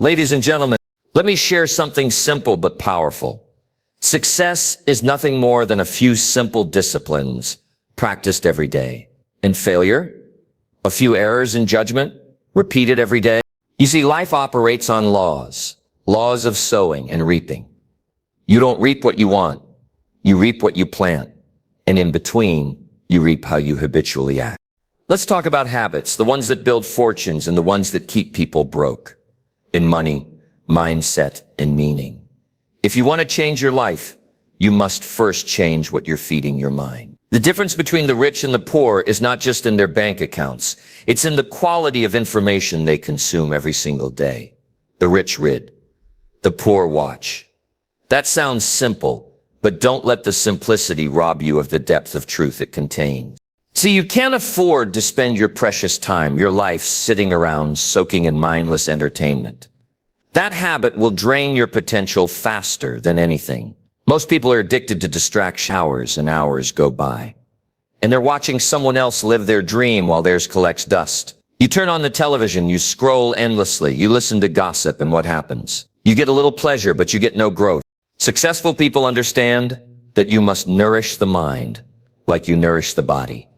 Ladies and gentlemen, let me share something simple but powerful. Success is nothing more than a few simple disciplines practiced every day. And failure? A few errors in judgment, repeated every day. You see, life operates on laws of sowing and reaping. You don't reap what you want. You reap what you plant. And in between, you reap how you habitually act. Let's talk about habits, the ones that build fortunes and the ones that keep people broke. In money, mindset, and meaning. If you want to change your life, you must first change what you're feeding your mind. The difference between the rich and the poor is not just in their bank accounts. It's in the quality of information they consume every single day. The rich read, the poor watch. That sounds simple, but don't let the simplicity rob you of the depth of truth it contains. See, you can't afford to spend your precious time, your life, sitting around soaking in mindless entertainment. That habit will drain your potential faster than anything. Most people are addicted to distraction. Hours and hours go by, and they're watching someone else live their dream while theirs collects dust. You turn on the television, you scroll endlessly, you listen to gossip, and what happens? You get a little pleasure, but you get no growth. Successful people understand that you must nourish the mind like you nourish the body.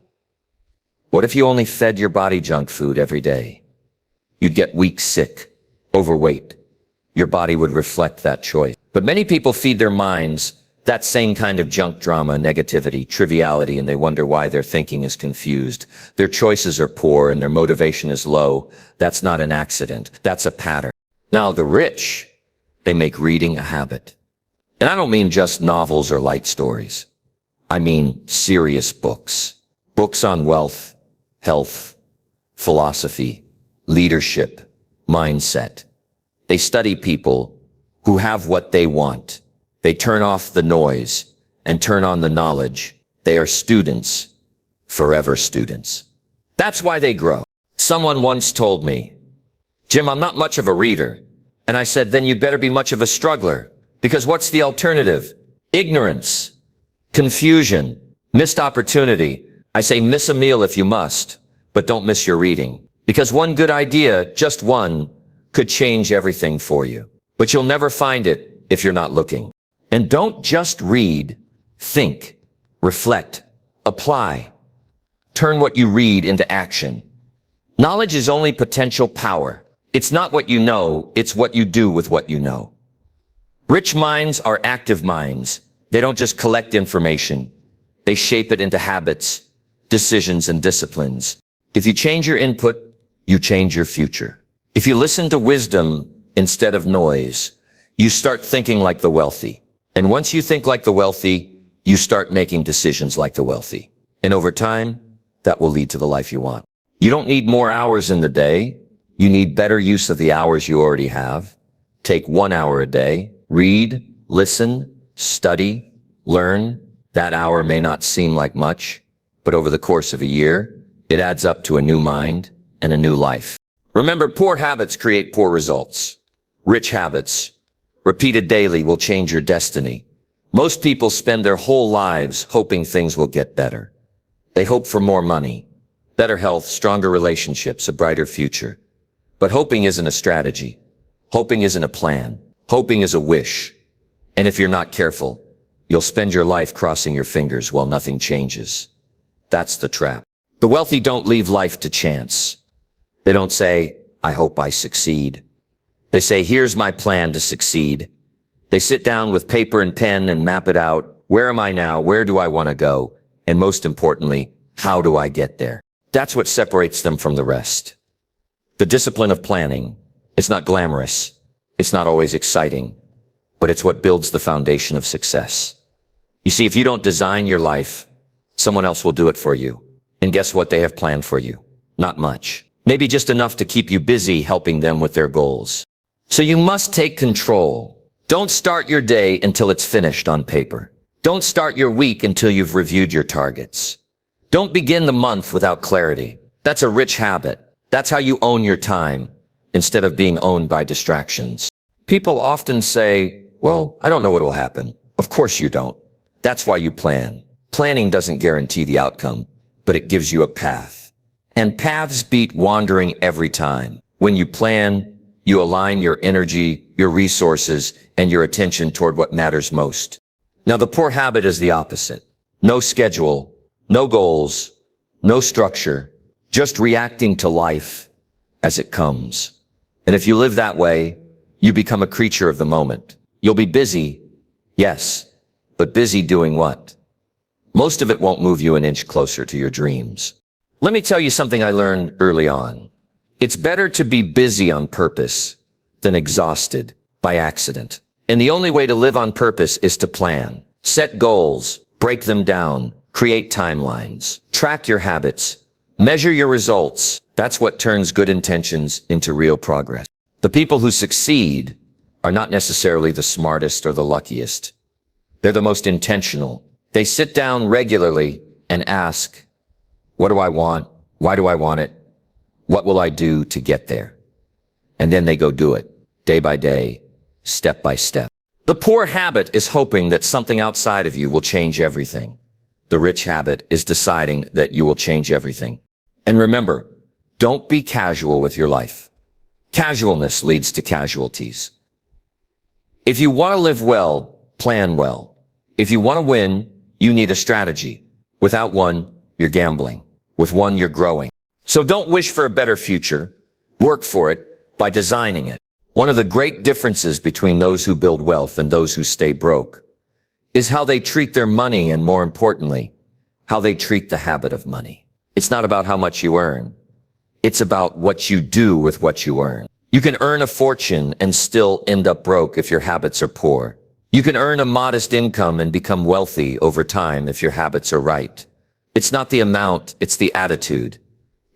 What if you only fed your body junk food every day? You'd get weak, sick, overweight. Your body would reflect that choice. But many people feed their minds that same kind of junk drama, negativity, triviality, and they wonder why their thinking is confused. Their choices are poor and their motivation is low. That's not an accident. That's a pattern. Now, the rich, they make reading a habit. And I don't mean just novels or light stories. I mean serious books. Books on wealth, health, philosophy, leadership, mindset. They study people who have what they want. They turn off the noise and turn on the knowledge. They are students, forever students. That's why they grow. Someone once told me, Jim, I'm not much of a reader. And I said, then you'd better be much of a struggler. Because what's the alternative? Ignorance, confusion, missed opportunity. I say miss a meal if you must, but don't miss your reading. Because one good idea, just one, could change everything for you. But you'll never find it if you're not looking. And don't just read, think, reflect, apply. Turn what you read into action. Knowledge is only potential power. It's not what you know, it's what you do with what you know. Rich minds are active minds. They don't just collect information. They shape it into habits, decisions, and disciplines. If you change your input, you change your future. If you listen to wisdom instead of noise, you start thinking like the wealthy. And once you think like the wealthy, you start making decisions like the wealthy. And over time, that will lead to the life you want. You don't need more hours in the day. You need better use of the hours you already have. Take 1 hour a day. Read, listen, study, learn. That hour may not seem like much, but over the course of a year, it adds up to a new mind and a new life. Remember, poor habits create poor results. Rich habits, repeated daily, will change your destiny. Most people spend their whole lives hoping things will get better. They hope for more money, better health, stronger relationships, a brighter future. But hoping isn't a strategy. Hoping isn't a plan. Hoping is a wish. And if you're not careful, you'll spend your life crossing your fingers while nothing changes. That's the trap. The wealthy don't leave life to chance. They don't say, I hope I succeed. They say, here's my plan to succeed. They sit down with paper and pen and map it out. Where am I now? Where do I want to go? And most importantly, how do I get there? That's what separates them from the rest. The discipline of planning. It's not glamorous. It's not always exciting, but it's what builds the foundation of success. You see, if you don't design your life, someone else will do it for you. And guess what they have planned for you? Not much. Maybe just enough to keep you busy helping them with their goals. So you must take control. Don't start your day until it's finished on paper. Don't start your week until you've reviewed your targets. Don't begin the month without clarity. That's a rich habit. That's how you own your time instead of being owned by distractions. People often say, well, I don't know what will happen. Of course you don't. That's why you plan. Planning doesn't guarantee the outcome, but it gives you a path. And paths beat wandering every time. When you plan, You align your energy, your resources, and your attention toward what matters most. Now, the poor habit is the opposite. No schedule, no goals, no structure, just reacting to life as it comes. And if you live that way, you become a creature of the moment. You'll be busy, yes, but busy doing what? Most of it won't move you an inch closer to your dreams. Let me tell you something I learned early on. It's better to be busy on purpose than exhausted by accident. And the only way to live on purpose is to plan. Set goals, break them down, create timelines, track your habits, measure your results. That's what turns good intentions into real progress. The people who succeed are not necessarily the smartest or the luckiest. They're the most intentional. They sit down regularly and ask, what do I want? Why do I want it? What will I do to get there? And then they go do it, day by day, step by step. The poor habit is hoping that something outside of you will change everything. The rich habit is deciding that you will change everything. And remember, don't be casual with your life. Casualness leads to casualties. If you want to live well, plan well. If you want to win, you need a strategy. Without one, you're gambling. With one, you're growing. So don't wish for a better future. Work for it by designing it. One of the great differences between those who build wealth and those who stay broke is how they treat their money, and more importantly, how they treat the habit of money. It's not about how much you earn. It's about what you do with what you earn. You can earn a fortune and still end up broke if your habits are poor. You can earn a modest income and become wealthy over time if your habits are right. It's not the amount, it's the attitude.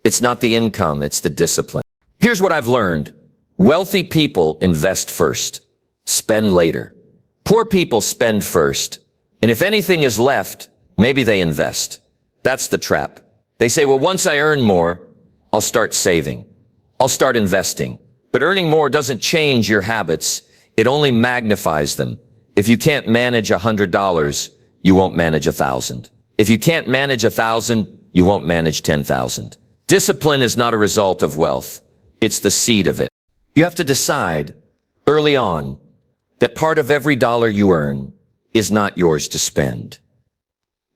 It's not the income, it's the discipline. Here's what I've learned. Wealthy people invest first, spend later. Poor people spend first, and if anything is left, maybe they invest. That's the trap. They say, well, once I earn more, I'll start saving. I'll start investing. But earning more doesn't change your habits. It only magnifies them. If you can't manage $100, you won't manage 1,000. If you can't manage 1,000, you won't manage 10,000. Discipline is not a result of wealth. It's the seed of it. You have to decide early on that part of every dollar you earn is not yours to spend.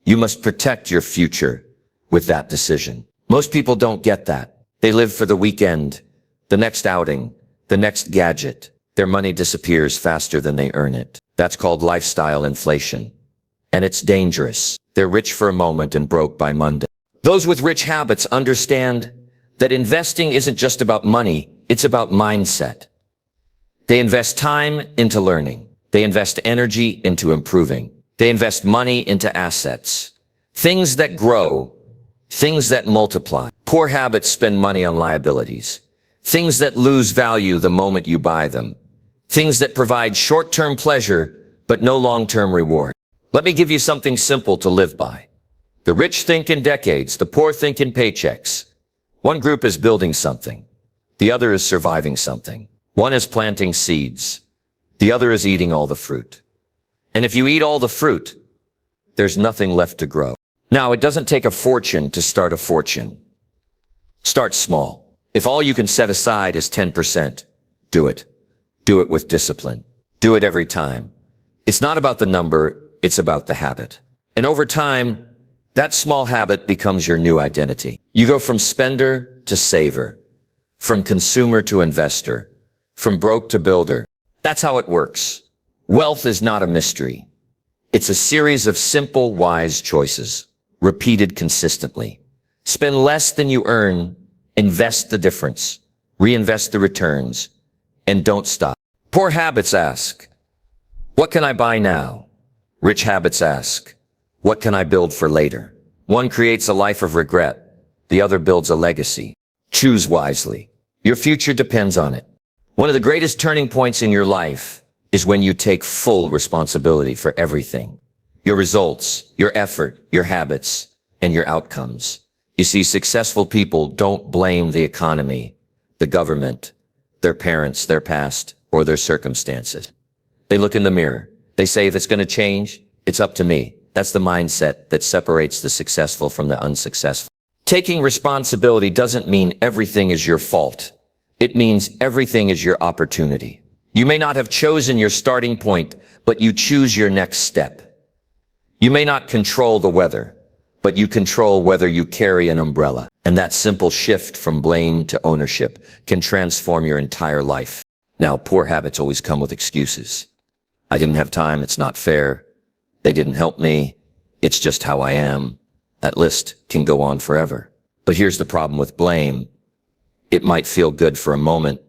You must protect your future with that decision. Most people don't get that. They live for the weekend, the next outing, the next gadget. Their money disappears faster than they earn it. That's called lifestyle inflation. And it's dangerous. They're rich for a moment and broke by Monday. Those with rich habits understand that investing isn't just about money, it's about mindset. They invest time into learning. They invest energy into improving. They invest money into assets. Things that grow, things that multiply. Poor habits spend money on liabilities. Things that lose value the moment you buy them. Things that provide short-term pleasure, but no long-term reward. Let me give you something simple to live by. The rich think in decades, the poor think in paychecks. One group is building something. The other is surviving something. One is planting seeds. The other is eating all the fruit. And if you eat all the fruit, there's nothing left to grow. Now, it doesn't take a fortune to start a fortune. Start small. If all you can set aside is 10%, do it. Do it with discipline. Do it every time. It's not about the number, it's about the habit. And over time, that small habit becomes your new identity. You go from spender to saver, from consumer to investor, from broke to builder. That's how it works. Wealth is not a mystery. It's a series of simple, wise choices, repeated consistently. Spend less than you earn, invest the difference, reinvest the returns, and don't stop. Poor habits ask, what can I buy now? Rich habits ask, what can I build for later? One creates a life of regret. The other builds a legacy. Choose wisely. Your future depends on it. One of the greatest turning points in your life is when you take full responsibility for everything. Your results, your effort, your habits, and your outcomes. You see, successful people don't blame the economy, the government, their parents, their past, or their circumstances. They look in the mirror. They say, if it's going to change, it's up to me. That's the mindset that separates the successful from the unsuccessful. Taking responsibility doesn't mean everything is your fault. It means everything is your opportunity. You may not have chosen your starting point, but you choose your next step. You may not control the weather, but you control whether you carry an umbrella. And that simple shift from blame to ownership can transform your entire life. Now, poor habits always come with excuses. I didn't have time. It's not fair. They didn't help me. It's just how I am. That list can go on forever. But here's the problem with blame. It might feel good for a moment,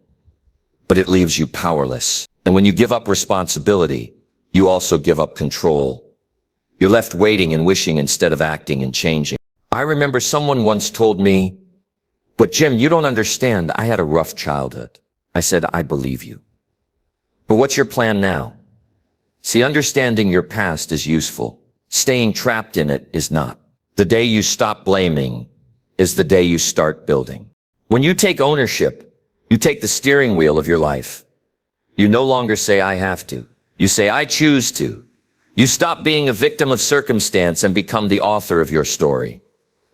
but it leaves you powerless. And when you give up responsibility, you also give up control. You're left waiting and wishing instead of acting and changing. I remember someone once told me, "But Jim, you don't understand. I had a rough childhood." I said, "I believe you. But what's your plan now?" See, understanding your past is useful. Staying trapped in it is not. The day you stop blaming is the day you start building. When you take ownership, you take the steering wheel of your life. You no longer say, "I have to." You say, "I choose to." You stop being a victim of circumstance and become the author of your story.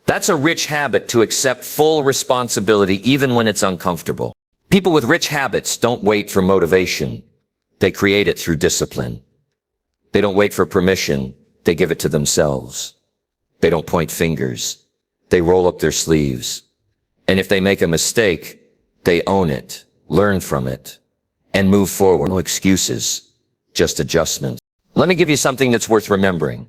That's a rich habit, to accept full responsibility even when it's uncomfortable. People with rich habits don't wait for motivation. They create it through discipline. They don't wait for permission. They give it to themselves. They don't point fingers. They roll up their sleeves. And if they make a mistake, they own it, learn from it, and move forward. No excuses, just adjustments. Let me give you something that's worth remembering.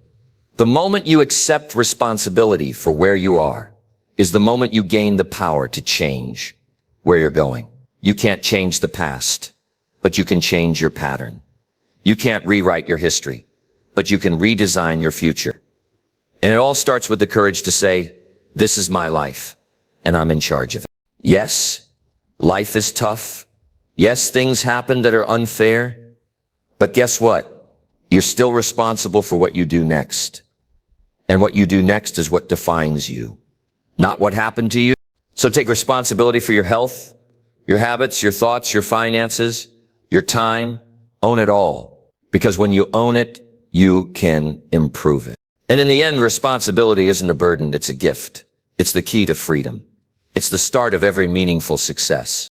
The moment you accept responsibility for where you are is the moment you gain the power to change where you're going. You can't change the past, but you can change your pattern. You can't rewrite your history, but you can redesign your future. And it all starts with the courage to say, "This is my life, and I'm in charge of it." Yes, life is tough. Yes, things happen that are unfair. But guess what? You're still responsible for what you do next. And what you do next is what defines you, not what happened to you. So take responsibility for your health, your habits, your thoughts, your finances, your time. Own it all. Because when you own it, you can improve it. And in the end, responsibility isn't a burden, it's a gift. It's the key to freedom. It's the start of every meaningful success.